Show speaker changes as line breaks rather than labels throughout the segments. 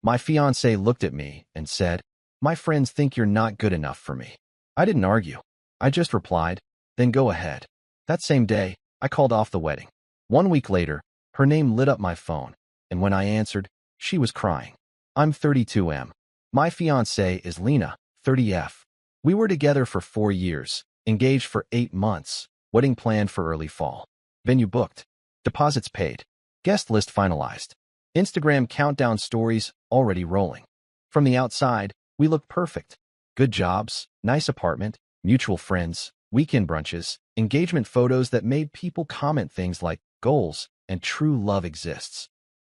My fiancé looked at me and said, "My friends think you're not good enough for me." I didn't argue. I just replied, "Then go ahead." That same day, I called off the wedding. 1 week later, her name lit up my phone, and when I answered, she was crying. I'm 32M. My fiancée is Lena, 30F. We were together for 4 years, engaged for 8 months, wedding planned for early fall. Venue booked. Deposits paid. Guest list finalized. Instagram countdown stories already rolling. From the outside, we looked perfect. Good jobs, nice apartment, mutual friends, weekend brunches, engagement photos that made people comment things like goals and true love exists.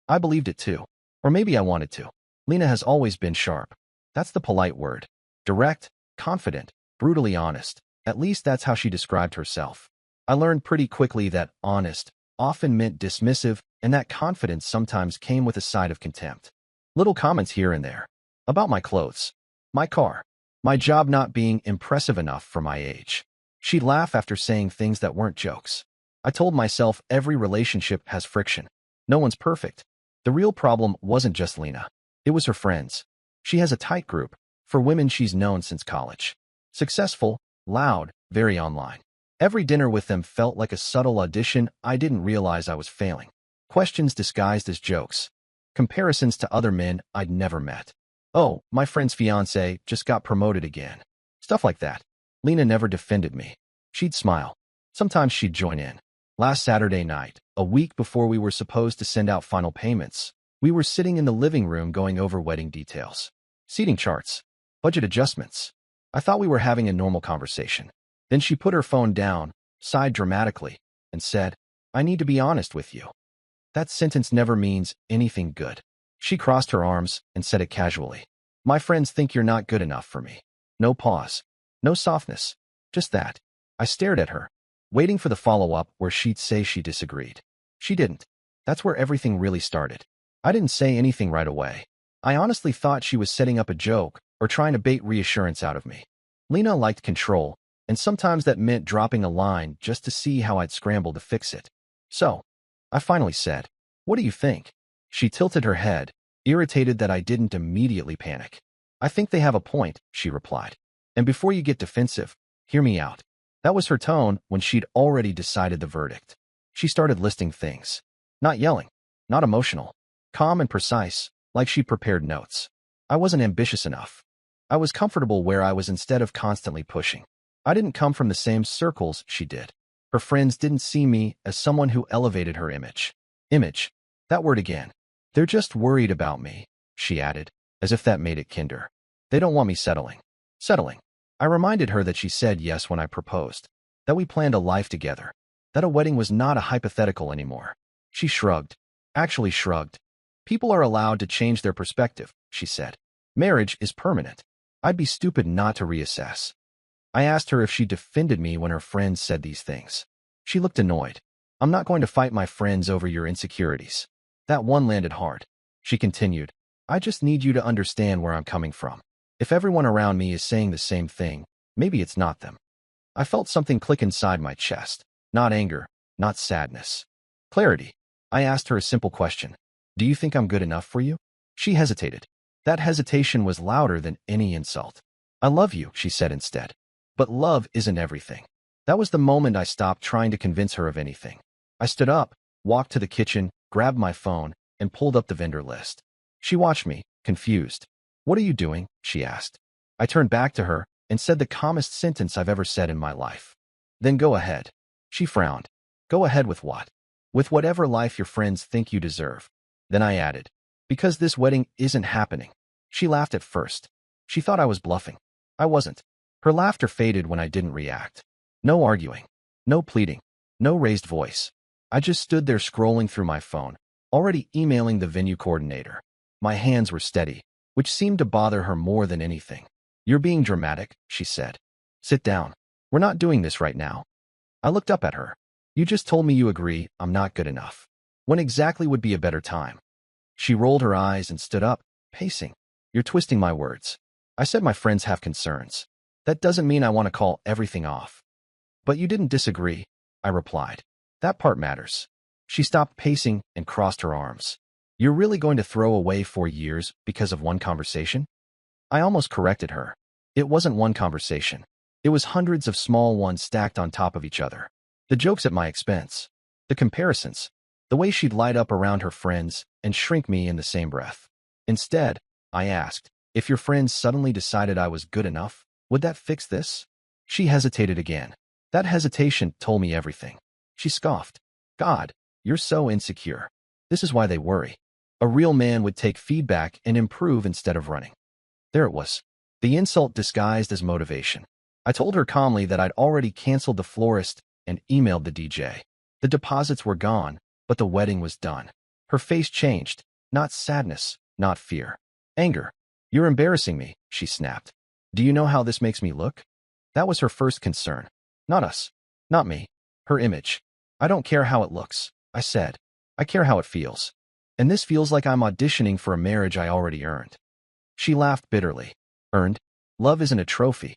I believed it too. Or maybe I wanted to. Lena has always been sharp. That's the polite word. Direct, confident, brutally honest. At least that's how she described herself. I learned pretty quickly that honest often meant dismissive, and that confidence sometimes came with a side of contempt. Little comments here and there. About my clothes, my car, my job not being impressive enough for my age. She'd laugh after saying things that weren't jokes. I told myself every relationship has friction. No one's perfect. The real problem wasn't just Lena. It was her friends. She has a tight group, for women she's known since college. Successful, loud, very online. Every dinner with them felt like a subtle audition. I didn't realize I was failing. Questions disguised as jokes. Comparisons to other men I'd never met. "Oh, my friend's fiancé just got promoted again." Stuff like that. Lena never defended me. She'd smile. Sometimes she'd join in. Last Saturday night, a week before we were supposed to send out final payments, we were sitting in the living room going over wedding details. Seating charts. Budget adjustments. I thought we were having a normal conversation. Then she put her phone down, sighed dramatically, and said, "I need to be honest with you." That sentence never means anything good. She crossed her arms and said it casually. "My friends think you're not good enough for me." No pause. No softness. Just that. I stared at her, waiting for the follow-up where she'd say she disagreed. She didn't. That's where everything really started. I didn't say anything right away. I honestly thought she was setting up a joke or trying to bait reassurance out of me. Lena liked control, and sometimes that meant dropping a line just to see how I'd scramble to fix it. So, I finally said, "What do you think?" She tilted her head, irritated that I didn't immediately panic. "I think they have a point," she replied. "And before you get defensive, hear me out." That was her tone when she'd already decided the verdict. She started listing things. Not yelling, not emotional, calm and precise, like she prepared notes. I wasn't ambitious enough. I was comfortable where I was instead of constantly pushing. I didn't come from the same circles she did. Her friends didn't see me as someone who elevated her image. Image. That word again. "They're just worried about me," she added, as if that made it kinder. "They don't want me settling." Settling. I reminded her that she said yes when I proposed, that we planned a life together, that a wedding was not a hypothetical anymore. She shrugged. Actually shrugged. "People are allowed to change their perspective," she said. "Marriage is permanent. I'd be stupid not to reassess." I asked her if she defended me when her friends said these things. She looked annoyed. "I'm not going to fight my friends over your insecurities." That one landed hard. She continued, "I just need you to understand where I'm coming from. If everyone around me is saying the same thing, maybe it's not them." I felt something click inside my chest. Not anger, not sadness. Clarity. I asked her a simple question. "Do you think I'm good enough for you?" She hesitated. That hesitation was louder than any insult. "I love you," she said instead. "But love isn't everything." That was the moment I stopped trying to convince her of anything. I stood up, walked to the kitchen, grabbed my phone, and pulled up the vendor list. She watched me, confused. "What are you doing?" she asked. I turned back to her and said the calmest sentence I've ever said in my life. "Then go ahead." She frowned. "Go ahead with what?" "With whatever life your friends think you deserve." Then I added, "Because this wedding isn't happening." She laughed at first. She thought I was bluffing. I wasn't. Her laughter faded when I didn't react. No arguing. No pleading. No raised voice. I just stood there scrolling through my phone, already emailing the venue coordinator. My hands were steady, which seemed to bother her more than anything. "You're being dramatic," she said. "Sit down. We're not doing this right now." I looked up at her. "You just told me you agree I'm not good enough. When exactly would be a better time?" She rolled her eyes and stood up, pacing. "You're twisting my words. I said my friends have concerns. That doesn't mean I want to call everything off." "But you didn't disagree," I replied. "That part matters." She stopped pacing and crossed her arms. You're really going to throw away 4 years because of one conversation? I almost corrected her. It wasn't one conversation. It was hundreds of small ones stacked on top of each other. The jokes at my expense. The comparisons. The way she'd light up around her friends and shrink me in the same breath. Instead, I asked, if your friends suddenly decided I was good enough, would that fix this? She hesitated again. That hesitation told me everything. She scoffed. God, you're so insecure. This is why they worry. A real man would take feedback and improve instead of running. There it was. The insult disguised as motivation. I told her calmly that I'd already canceled the florist and emailed the DJ. The deposits were gone, but the wedding was done. Her face changed. Not sadness, not fear. Anger. You're embarrassing me, she snapped. Do you know how this makes me look? That was her first concern. Not us. Not me. Her image. I don't care how it looks, I said. I care how it feels. And this feels like I'm auditioning for a marriage I already earned. She laughed bitterly. Earned? Love isn't a trophy.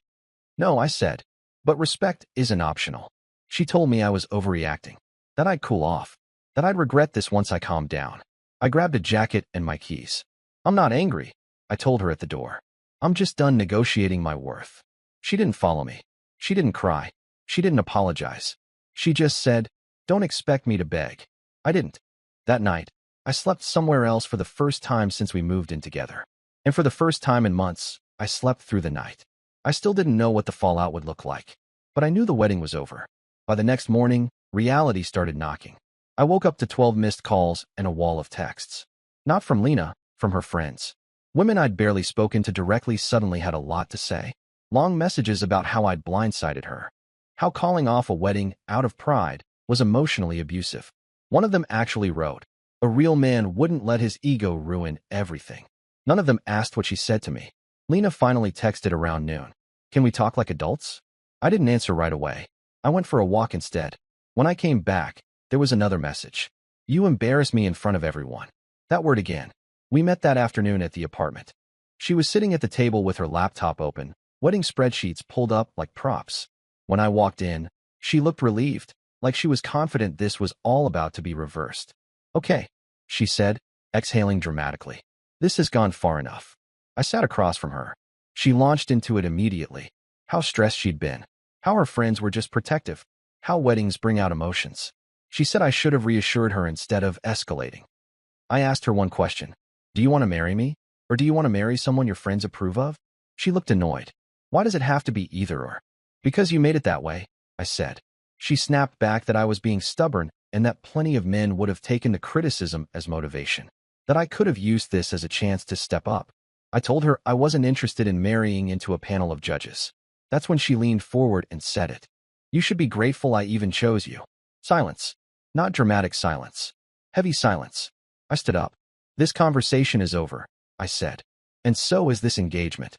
No, I said. But respect isn't optional. She told me I was overreacting. That I'd cool off. That I'd regret this once I calmed down. I grabbed a jacket and my keys. I'm not angry, I told her at the door. I'm just done negotiating my worth. She didn't follow me. She didn't cry. She didn't apologize. She just said, don't expect me to beg. I didn't. That night, I slept somewhere else for the first time since we moved in together. And for the first time in months, I slept through the night. I still didn't know what the fallout would look like, but I knew the wedding was over. By the next morning, reality started knocking. I woke up to 12 missed calls and a wall of texts. Not from Lena, from her friends. Women I'd barely spoken to directly suddenly had a lot to say. Long messages about how I'd blindsided her. How calling off a wedding out of pride was emotionally abusive. One of them actually wrote, a real man wouldn't let his ego ruin everything. None of them asked what she said to me. Lena finally texted around noon. Can we talk like adults? I didn't answer right away. I went for a walk instead. When I came back, there was another message. You embarrass me in front of everyone. That word again. We met that afternoon at the apartment. She was sitting at the table with her laptop open, wedding spreadsheets pulled up like props. When I walked in, she looked relieved, like she was confident this was all about to be reversed. Okay, she said, exhaling dramatically. This has gone far enough. I sat across from her. She launched into it immediately. How stressed she'd been. How her friends were just protective. How weddings bring out emotions. She said I should have reassured her instead of escalating. I asked her one question. Do you want to marry me? Or do you want to marry someone your friends approve of? She looked annoyed. Why does it have to be either or? Because you made it that way, I said. She snapped back that I was being stubborn and that plenty of men would have taken the criticism as motivation. That I could have used this as a chance to step up. I told her I wasn't interested in marrying into a panel of judges. That's when she leaned forward and said it. You should be grateful I even chose you. Silence. Not dramatic silence. Heavy silence. I stood up. This conversation is over, I said. And so is this engagement.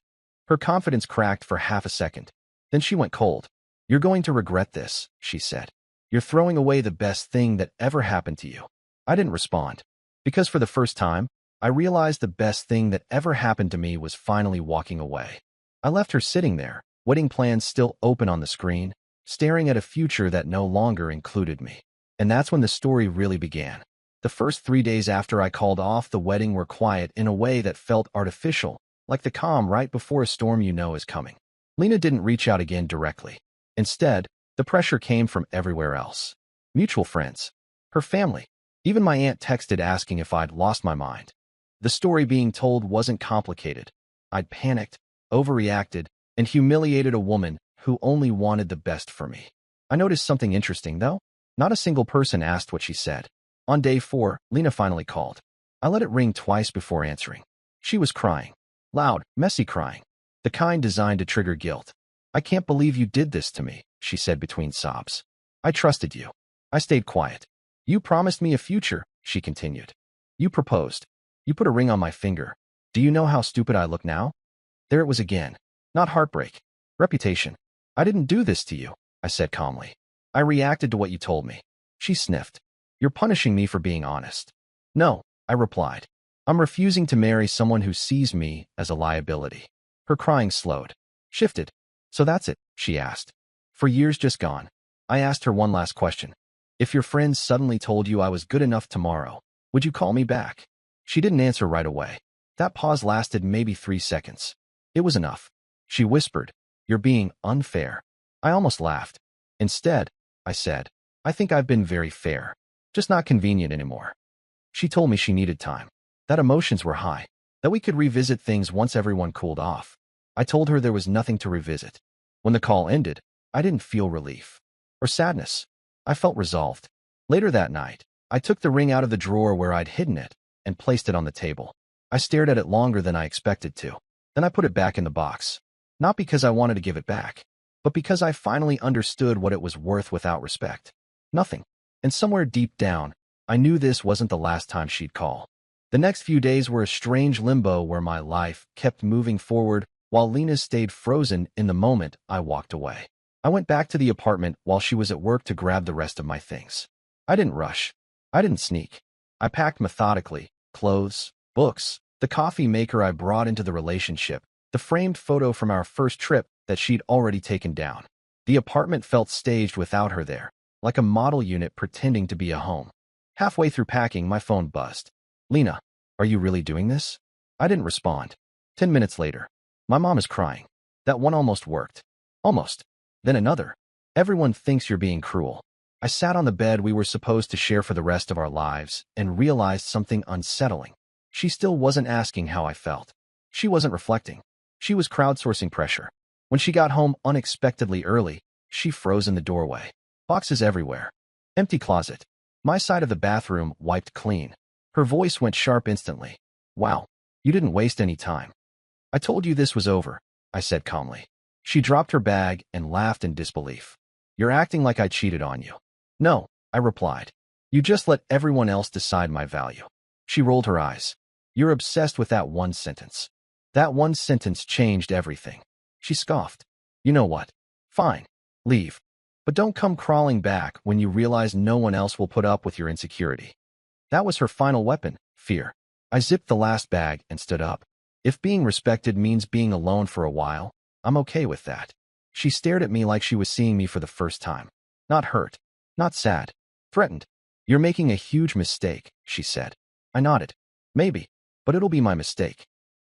Her confidence cracked for half a second. Then she went cold. You're going to regret this, she said. You're throwing away the best thing that ever happened to you. I didn't respond. Because for the first time, I realized the best thing that ever happened to me was finally walking away. I left her sitting there, wedding plans still open on the screen, staring at a future that no longer included me. And that's when the story really began. The first 3 days after I called off the wedding were quiet in a way that felt artificial, like the calm right before a storm you know is coming. Lena didn't reach out again directly. Instead, the pressure came from everywhere else. Mutual friends. Her family. Even my aunt texted asking if I'd lost my mind. The story being told wasn't complicated. I'd panicked, overreacted, and humiliated a woman who only wanted the best for me. I noticed something interesting, though. Not a single person asked what she said. On day 4, Lena finally called. I let it ring twice before answering. She was crying. Loud, messy crying. The kind designed to trigger guilt. I can't believe you did this to me, she said between sobs. I trusted you. I stayed quiet. You promised me a future, she continued. You proposed. You put a ring on my finger. Do you know how stupid I look now? There it was again. Not heartbreak. Reputation. I didn't do this to you, I said calmly. I reacted to what you told me. She sniffed. You're punishing me for being honest. No, I replied. I'm refusing to marry someone who sees me as a liability. Her crying slowed. Shifted. So that's it, she asked. For years just gone. I asked her one last question. If your friends suddenly told you I was good enough tomorrow, would you call me back? She didn't answer right away. That pause lasted maybe 3 seconds. It was enough. She whispered, "You're being unfair." I almost laughed. "Instead," I said, "I think I've been very fair. Just not convenient anymore." She told me she needed time, that emotions were high, that we could revisit things once everyone cooled off. I told her there was nothing to revisit. When the call ended, I didn't feel relief or sadness. I felt resolved. Later that night, I took the ring out of the drawer where I'd hidden it and placed it on the table. I stared at it longer than I expected to. Then I put it back in the box. Not because I wanted to give it back, but because I finally understood what it was worth without respect. Nothing. And somewhere deep down, I knew this wasn't the last time she'd call. The next few days were a strange limbo where my life kept moving forward while Lena stayed frozen in the moment I walked away. I went back to the apartment while she was at work to grab the rest of my things. I didn't rush. I didn't sneak. I packed methodically: clothes, books, the coffee maker I brought into the relationship, the framed photo from our first trip that she'd already taken down. The apartment felt staged without her there, like a model unit pretending to be a home. Halfway through packing, my phone buzzed. "Lena, are you really doing this?" I didn't respond. 10 minutes later, "My mom is crying." That one almost worked. Almost. Then another. "Everyone thinks you're being cruel." I sat on the bed we were supposed to share for the rest of our lives and realized something unsettling. She still wasn't asking how I felt. She wasn't reflecting. She was crowdsourcing pressure. When she got home unexpectedly early, she froze in the doorway. Boxes everywhere. Empty closet. My side of the bathroom wiped clean. Her voice went sharp instantly. "Wow, you didn't waste any time." "I told you this was over," I said calmly. She dropped her bag and laughed in disbelief. "You're acting like I cheated on you." "No," I replied. "You just let everyone else decide my value." She rolled her eyes. "You're obsessed with that one sentence." That one sentence changed everything. She scoffed. "You know what? Fine. Leave. But don't come crawling back when you realize no one else will put up with your insecurity." That was her final weapon: fear. I zipped the last bag and stood up. If being respected means being alone for a while, I'm okay with that. She stared at me like she was seeing me for the first time. Not hurt. Not sad. Threatened. "You're making a huge mistake," she said. I nodded. "Maybe. But it'll be my mistake."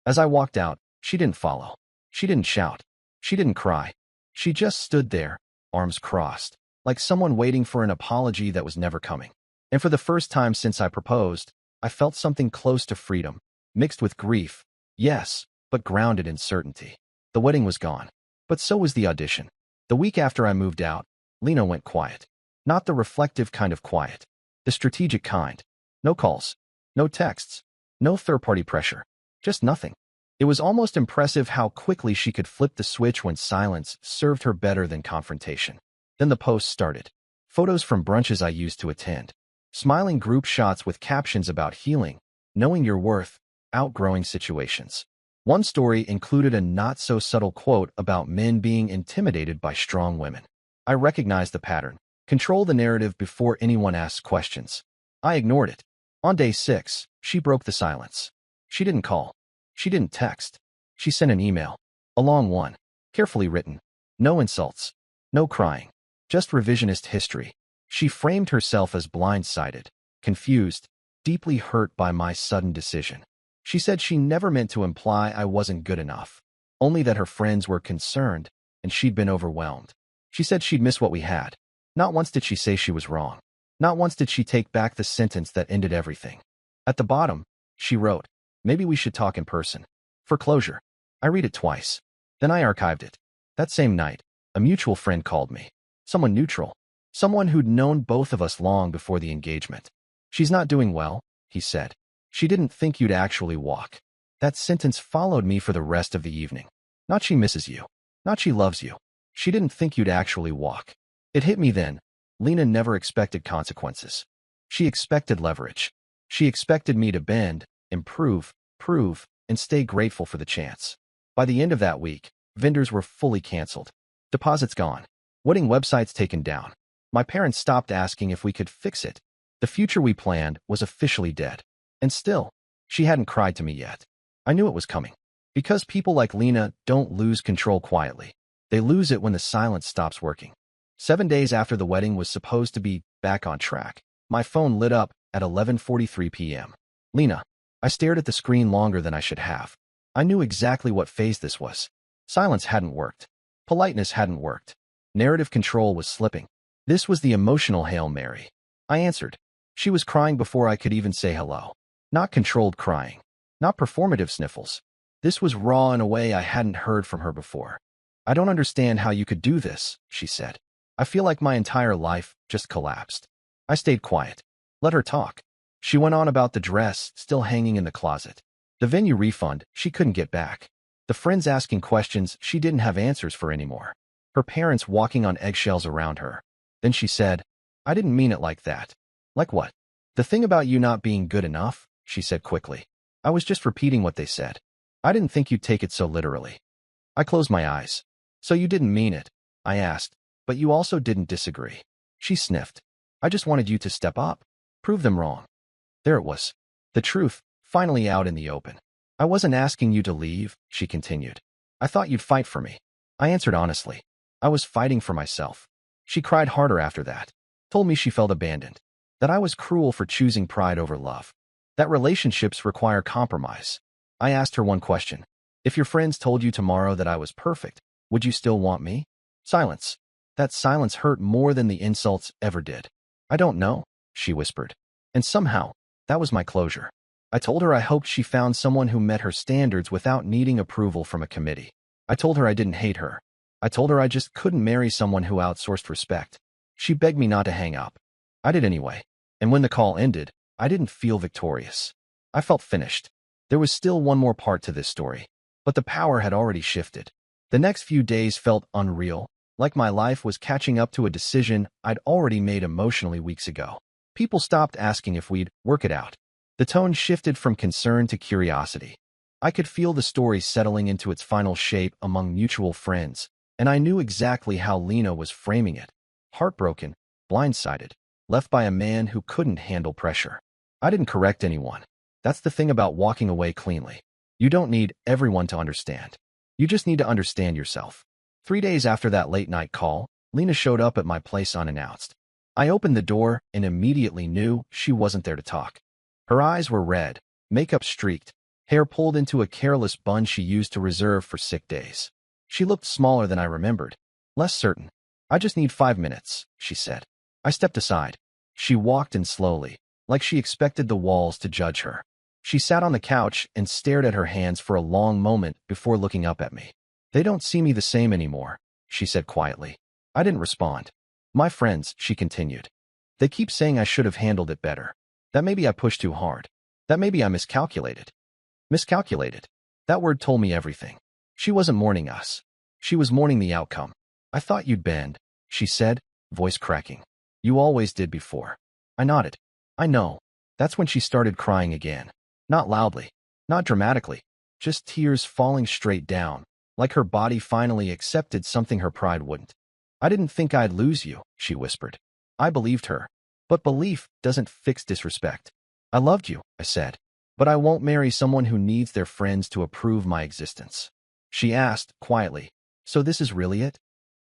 As I walked out, she didn't follow. She didn't shout. She didn't cry. She just stood there, arms crossed, like someone waiting for an apology that was never coming. And for the first time since I proposed, I felt something close to freedom, mixed with grief. Yes, but grounded in certainty. The wedding was gone. But so was the audition. The week after I moved out, Lena went quiet. Not the reflective kind of quiet. The strategic kind. No calls. No texts. No third-party pressure. Just nothing. It was almost impressive how quickly she could flip the switch when silence served her better than confrontation. Then the posts started. Photos from brunches I used to attend. Smiling group shots with captions about healing, knowing your worth, outgrowing situations. One story included a not-so-subtle quote about men being intimidated by strong women. I recognized the pattern. Control the narrative before anyone asks questions. I ignored it. On day 6, she broke the silence. She didn't call. She didn't text. She sent an email. A long one. Carefully written. No insults. No crying. Just revisionist history. She framed herself as blindsided, confused, deeply hurt by my sudden decision. She said she never meant to imply I wasn't good enough, only that her friends were concerned and she'd been overwhelmed. She said she'd miss what we had. Not once did she say she was wrong. Not once did she take back the sentence that ended everything. At the bottom, she wrote, "Maybe we should talk in person. For closure." I read it twice. Then I archived it. That same night, a mutual friend called me. Someone neutral. Someone who'd known both of us long before the engagement. "She's not doing well," he said. "She didn't think you'd actually walk." That sentence followed me for the rest of the evening. Not she misses you. Not she loves you. She didn't think you'd actually walk. It hit me then. Lena never expected consequences. She expected leverage. She expected me to bend, improve, prove, and stay grateful for the chance. By the end of that week, vendors were fully canceled. Deposits gone. Wedding websites taken down. My parents stopped asking if we could fix it. The future we planned was officially dead. And still, she hadn't cried to me yet. I knew it was coming. Because people like Lena don't lose control quietly. They lose it when the silence stops working. 7 days after the wedding was supposed to be back on track, my phone lit up at 11:43 p.m. "Lena, I stared at the screen longer than I should have. I knew exactly what phase this was. Silence hadn't worked. Politeness hadn't worked. Narrative control was slipping. This was the emotional Hail Mary. I answered. She was crying before I could even say hello. Not controlled crying. Not performative sniffles. This was raw in a way I hadn't heard from her before. I don't understand how you could do this, she said. I feel like my entire life just collapsed. I stayed quiet. Let her talk. She went on about the dress still hanging in the closet. The venue refund she couldn't get back. The friends asking questions she didn't have answers for anymore. Her parents walking on eggshells around her. Then she said, I didn't mean it like that. Like what? The thing about you not being good enough, she said quickly. I was just repeating what they said. I didn't think you'd take it so literally. I closed my eyes. So you didn't mean it? I asked, but you also didn't disagree. She sniffed. I just wanted you to step up. Prove them wrong. There it was. The truth, finally out in the open. I wasn't asking you to leave, she continued. I thought you'd fight for me. I answered honestly. I was fighting for myself. She cried harder after that. Told me she felt abandoned. That I was cruel for choosing pride over love. That relationships require compromise. I asked her one question. If your friends told you tomorrow that I was perfect, would you still want me? Silence. That silence hurt more than the insults ever did. I don't know, she whispered. And somehow, that was my closure. I told her I hoped she found someone who met her standards without needing approval from a committee. I told her I didn't hate her. I told her I just couldn't marry someone who outsourced respect. She begged me not to hang up. I did anyway. And when the call ended, I didn't feel victorious. I felt finished. There was still one more part to this story, but the power had already shifted. The next few days felt unreal, like my life was catching up to a decision I'd already made emotionally weeks ago. People stopped asking if we'd work it out. The tone shifted from concern to curiosity. I could feel the story settling into its final shape among mutual friends, and I knew exactly how Lena was framing it. Heartbroken, blindsided, left by a man who couldn't handle pressure. I didn't correct anyone. That's the thing about walking away cleanly. You don't need everyone to understand. You just need to understand yourself. 3 days after that late-night call, Lena showed up at my place unannounced. I opened the door and immediately knew she wasn't there to talk. Her eyes were red, makeup streaked, hair pulled into a careless bun she used to reserve for sick days. She looked smaller than I remembered, less certain. I just need 5 minutes, she said. I stepped aside. She walked in slowly, like she expected the walls to judge her. She sat on the couch and stared at her hands for a long moment before looking up at me. They don't see me the same anymore, she said quietly. I didn't respond. My friends, she continued. They keep saying I should have handled it better. That maybe I pushed too hard. That maybe I miscalculated. Miscalculated. That word told me everything. She wasn't mourning us. She was mourning the outcome. I thought you'd bend, she said, voice cracking. You always did before. I nodded. I know. That's when she started crying again. Not loudly. Not dramatically. Just tears falling straight down, like her body finally accepted something her pride wouldn't. I didn't think I'd lose you, she whispered. I believed her. But belief doesn't fix disrespect. I loved you, I said. But I won't marry someone who needs their friends to approve my existence. She asked, quietly, so this is really it?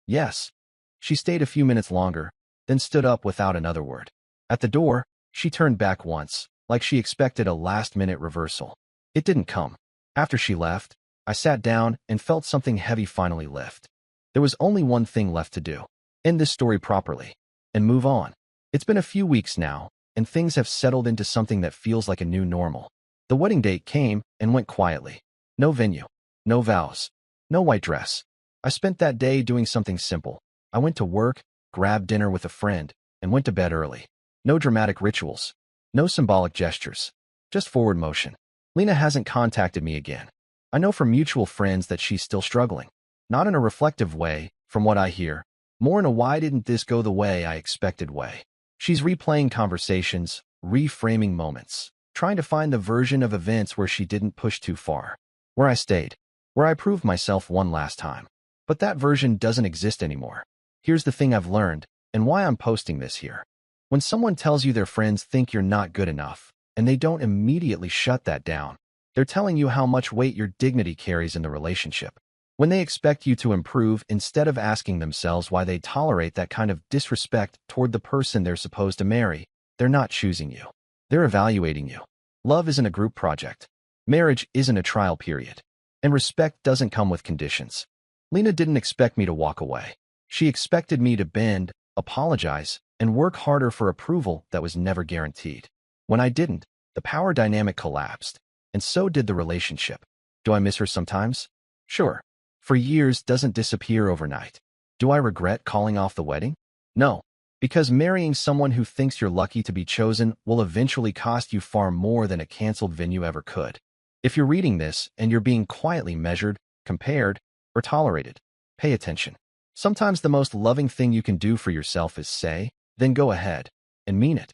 Yes. She stayed a few minutes longer, then stood up without another word. At the door, she turned back once, like she expected a last-minute reversal. It didn't come. After she left, I sat down and felt something heavy finally lift. There was only one thing left to do. End this story properly. And move on. It's been a few weeks now, and things have settled into something that feels like a new normal. The wedding date came and went quietly. No venue. No vows. No white dress. I spent that day doing something simple. I went to work, grabbed dinner with a friend, and went to bed early. No dramatic rituals. No symbolic gestures. Just forward motion. Lena hasn't contacted me again. I know from mutual friends that she's still struggling. Not in a reflective way, from what I hear. More in a why didn't this go the way I expected way. She's replaying conversations, reframing moments, trying to find the version of events where she didn't push too far. Where I stayed. Where I proved myself one last time. But that version doesn't exist anymore. Here's the thing I've learned, and why I'm posting this here. When someone tells you their friends think you're not good enough, and they don't immediately shut that down, they're telling you how much weight your dignity carries in the relationship. When they expect you to improve instead of asking themselves why they tolerate that kind of disrespect toward the person they're supposed to marry, they're not choosing you. They're evaluating you. Love isn't a group project. Marriage isn't a trial period. And respect doesn't come with conditions. Lena didn't expect me to walk away. She expected me to bend, apologize, and work harder for approval that was never guaranteed. When I didn't, the power dynamic collapsed, and so did the relationship. Do I miss her sometimes? Sure. For years doesn't disappear overnight. Do I regret calling off the wedding? No, because marrying someone who thinks you're lucky to be chosen will eventually cost you far more than a canceled venue ever could. If you're reading this and you're being quietly measured, compared, or tolerated, pay attention. Sometimes the most loving thing you can do for yourself is say, then go ahead, and mean it.